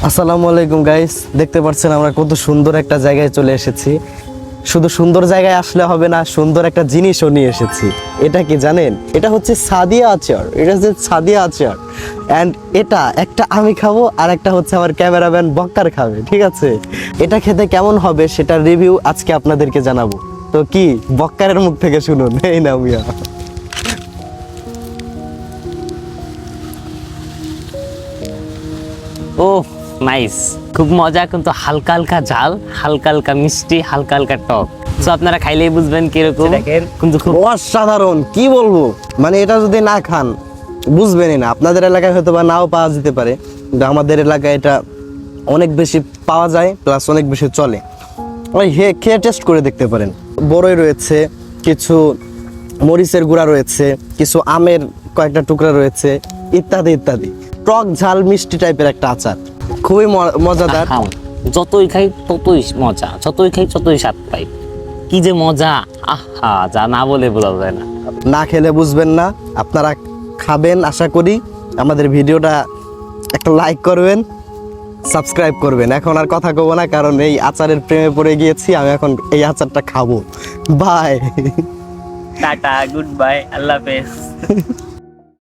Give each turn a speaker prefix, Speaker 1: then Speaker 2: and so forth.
Speaker 1: আসসালামু আলাইকুম গাইস, দেখতে পাচ্ছেন আমরা কত সুন্দর একটা জায়গায় চলে এসেছি। শুধু সুন্দর জায়গায় আসলে হবে না, সুন্দর একটা জিনিসও নিয়ে এসেছি। এটা কি জানেন? এটা হচ্ছে সাদিয়া আচার। এটা হচ্ছে সাদিয়া আচার অ্যান্ড এটা একটা আমি খাবো আর একটা হচ্ছে আমার ক্যামেরাম্যান বক্কার খাবে, ঠিক আছে? এটা খেতে কেমন হবে সেটার রিভিউ আজকে আপনাদেরকে জানাবো। তো কি বক্কারের মুখ থেকে শুনুন। এই না মিয়া,
Speaker 2: ও নাইস, খুব মজা, কিন্তু হালকা হালকা ঝাল, হালকা হালকা মিষ্টি, হালকা হালকা টক। তো আপনারা খাইলেই বুঝবেন কিরকম, কিন্তু খুব
Speaker 1: অসাধারণ। কি বলবো, মানে এটা যদি না খান বুঝবেনই না। আপনাদের এলাকায় হয়তো বা নাও পাওয়া যেতে পারে, কিন্তু আমাদের এলাকায় এটা অনেক বেশি পাওয়া যায়, প্লাস অনেক বেশি চলে। ওই খেয়ে টেস্ট করে দেখতে পারেন। বড়ই রয়েছে, কিছু মরিচের গুঁড়া রয়েছে, কিছু আমের কয়েকটা টুকরা রয়েছে, ইত্যাদি ইত্যাদি। টক ঝাল মিষ্টি টাইপের একটা আচার, খুবই মজাদার।
Speaker 2: খাও, যতই খাই ততই মজা, যতই খাই ততই স্বাদ পাই। কি যে মজা, আহা, যা না বলে বোঝা যায় না।
Speaker 1: না খেলে বুঝবেন না। আপনারা খাবেন আশা করি। আমাদের ভিডিওটা একটা লাইক করবেন, সাবস্ক্রাইব করবেন। এখন আর কথা কব না, কারণ এই আচারের প্রেমে পড়ে গিয়েছি। আমি এখন এই আচারটা খাবো। বাই।
Speaker 2: টাটা, গুড বাই, আল্লাহ হাফেজ।